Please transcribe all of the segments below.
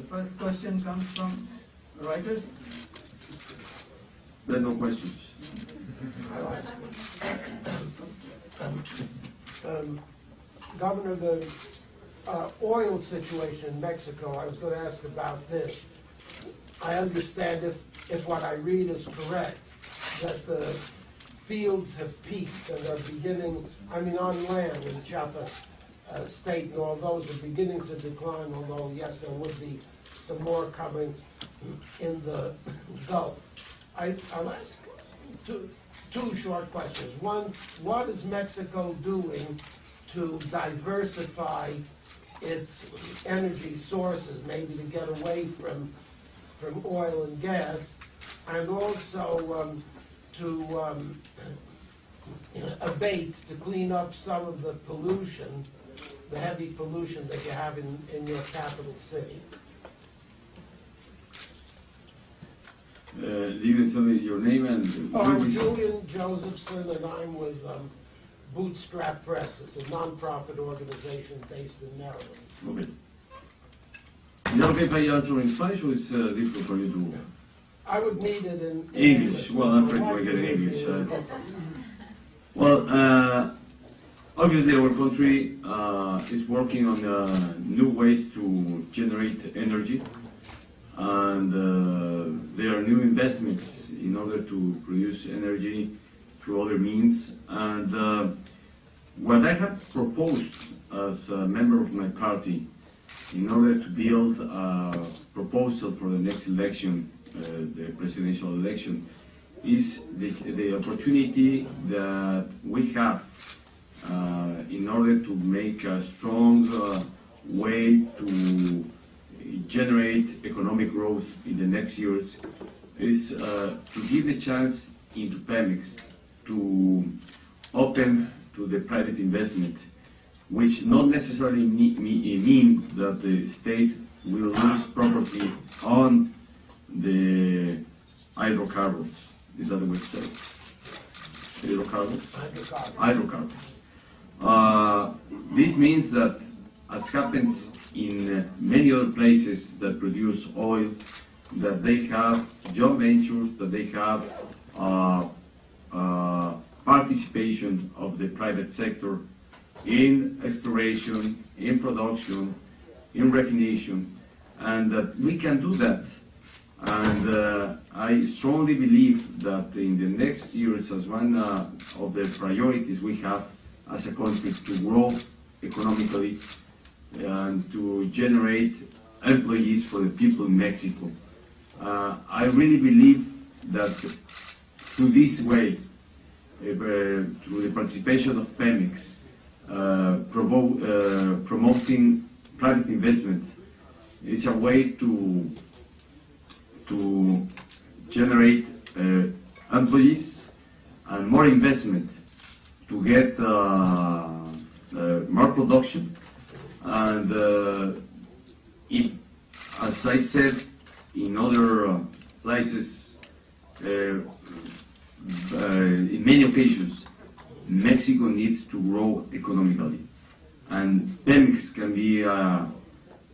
first question comes from Reuters. There are no questions. I'll ask one. Governor, the oil situation in Mexico, I was going to ask about this. I understand if what I read is correct, that the fields have peaked and are beginning, I mean on land in Chiapas state and all those are beginning to decline, although yes, there would be some more coming in the Gulf. I'll ask two short questions. One, what is Mexico doing to diversify its energy sources, maybe to get away from oil and gas, and also to abate, to clean up some of the pollution, the heavy pollution that you have in your capital city? You can tell me your name and... I'm Julian Josephson, and I'm with Bootstrap Press. It's a non-profit organization based in Maryland. Okay. Is that okay if I answer in Spanish, or is difficult for you to... I would need it in English. Well, I'm trying to get it in English. Well, obviously our country is working on new ways to generate energy, and there are new investments in order to produce energy through other means. And what I have proposed as a member of my party in order to build a proposal for the next election, the presidential election, is the opportunity that we have in order to make a strong way to generate economic growth in the next years, is to give the chance into Pemex to open to the private investment, which not necessarily mean that the state will lose property on the hydrocarbons. Is that the way to say it? Hydrocarbons? Hydrocarbons. This means that, as happens in many other places that produce oil, that they have joint ventures, that they have participation of the private sector in exploration, in production, in recognition, and that we can do that. And I strongly believe that in the next years, as one of the priorities we have as a country, to grow economically and to generate employees for the people in Mexico. I really believe that through this way, through the participation of Pemex, promoting private investment, is a way to generate employees and more investment, to get more production. And as I said in other places, in many occasions, Mexico needs to grow economically, and Pemex can be, I'm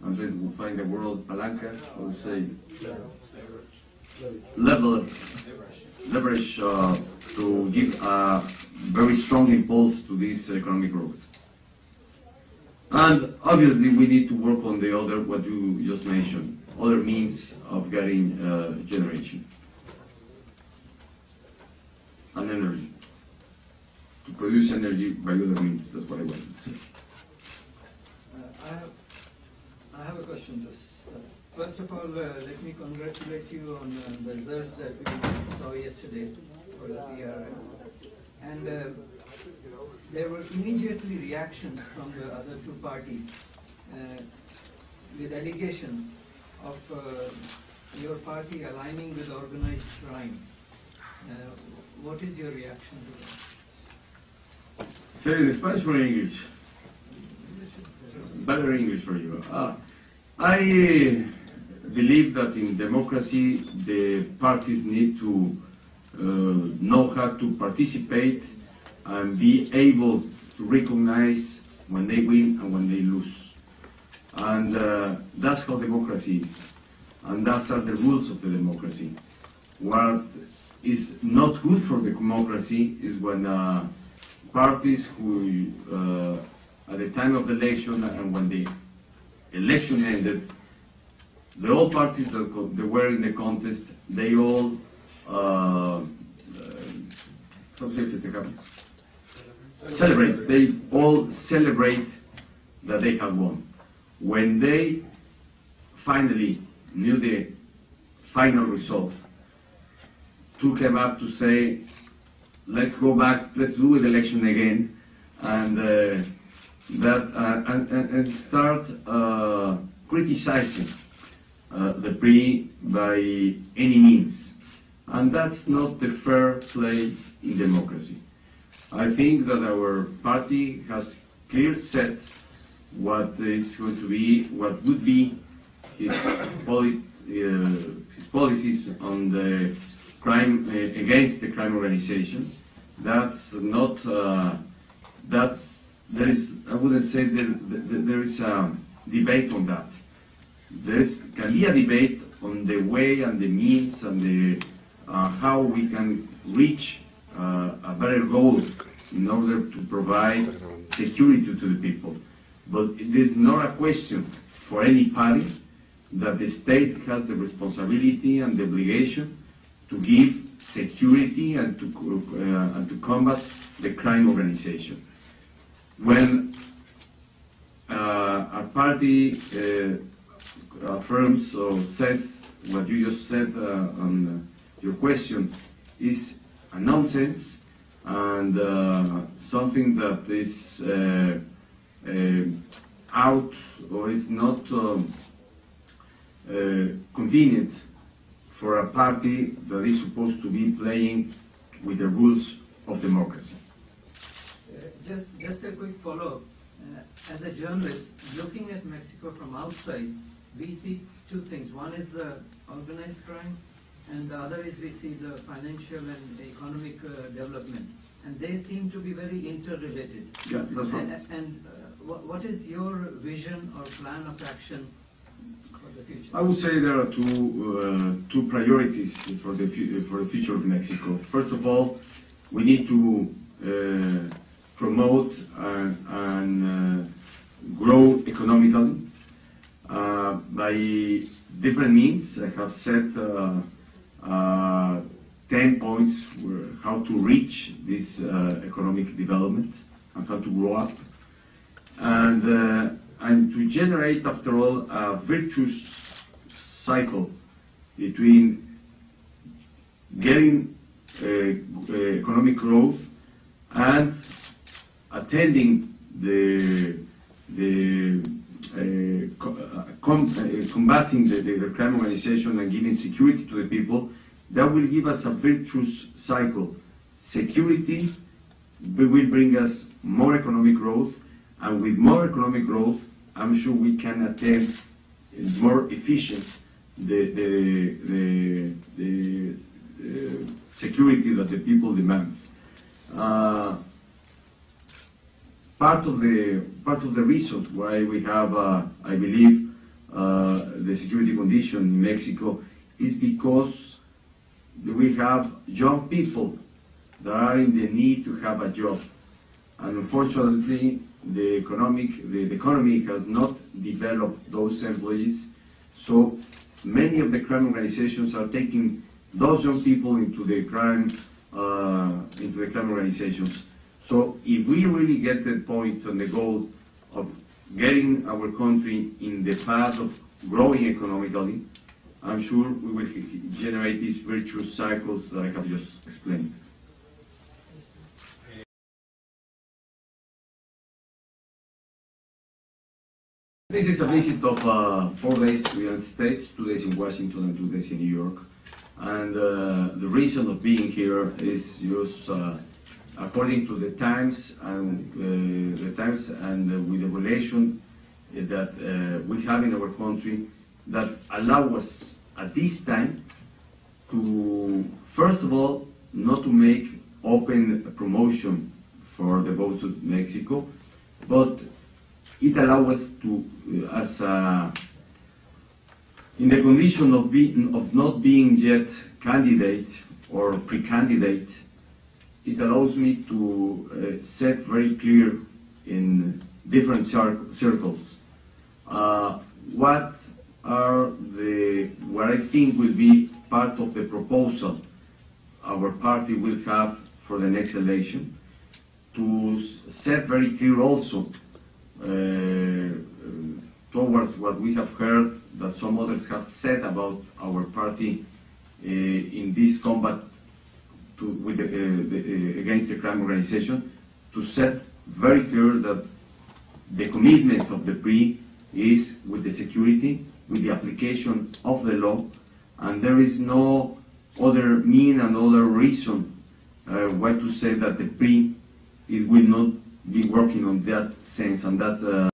trying to find the word, palanca, I would say, leverage to give a very strong impulse to this economic growth. And obviously we need to work on the other, what you just mentioned, other means of getting generation and energy. To produce energy by other means, that's what I wanted to say. I have a question. First of all, let me congratulate you on the results that we saw yesterday for the PRM. And there were immediately reactions from the other two parties with allegations of your party aligning with organized crime. What is your reaction to that? Say it in Spanish or English? Better English for you. I believe that in democracy the parties need to know how to participate and be able to recognize when they win and when they lose. And that's how democracy is. And that's are the rules of the democracy. What is not good for the democracy is when parties who, at the time of the election and when the election ended, the all parties that were in the contest, they all celebrate. They all celebrate that they have won. When they finally knew the final result, took them up to say, let's go back, let's do the election again, and and start criticizing the PRI by any means. And that's not the fair play in democracy. I think that our party has clear set what is going to be, what would be his policies on the crime, against the crime organization. That's not, there is, I wouldn't say there is a debate on that. There can be a debate on the way and the means and the, how we can reach a better goal in order to provide security to the people. But it is not a question for any party that the state has the responsibility and the obligation to give security and to combat the crime organization. When a party affirms or says what you just said on your question is a nonsense and something that is out or is not convenient for a party that is supposed to be playing with the rules of democracy. Just a quick follow-up. As a journalist, looking at Mexico from outside, we see two things. One is organized crime, and the other is we see the financial and economic development. And they seem to be very interrelated. Yeah, that's right. And what is your vision or plan of action for the future? I would say there are two priorities for the future of Mexico. First of all, we need to promote and grow economically by different means. I have set 10 points how to reach this economic development and how to grow up, and to generate, after all, a virtuous cycle between getting economic growth and attending combating the crime organization and giving security to the people. That will give us a virtuous cycle. Security will bring us more economic growth, and with more economic growth, I'm sure we can attend more efficient the security that the people demands. Part of the reasons why we have, I believe, the security condition in Mexico is because we have young people that are in the need to have a job, and unfortunately, the economy has not developed those employees. So many of the crime organizations are taking those young people into the crime organizations. So if we really get the point and the goal of getting our country in the path of growing economically, I'm sure we will generate these virtuous cycles that I have just explained. This is a visit of 4 days to the United States, 2 days in Washington and 2 days in New York. And the reason of being here is just according to the times and with the relation that we have in our country that allow us at this time to, first of all, not to make open promotion for the vote to Mexico, but it allows us to, in the condition of not being yet candidate or pre-candidate, it allows me to set very clear in different circles what I think will be part of the proposal our party will have for the next election, to set very clear also towards what we have heard that some others have said about our party in this combat against the crime organization, to set very clear that the commitment of the PRI is with the security, with the application of the law, and there is no other mean and other reason why to say that the PRI will not be working on that sense and that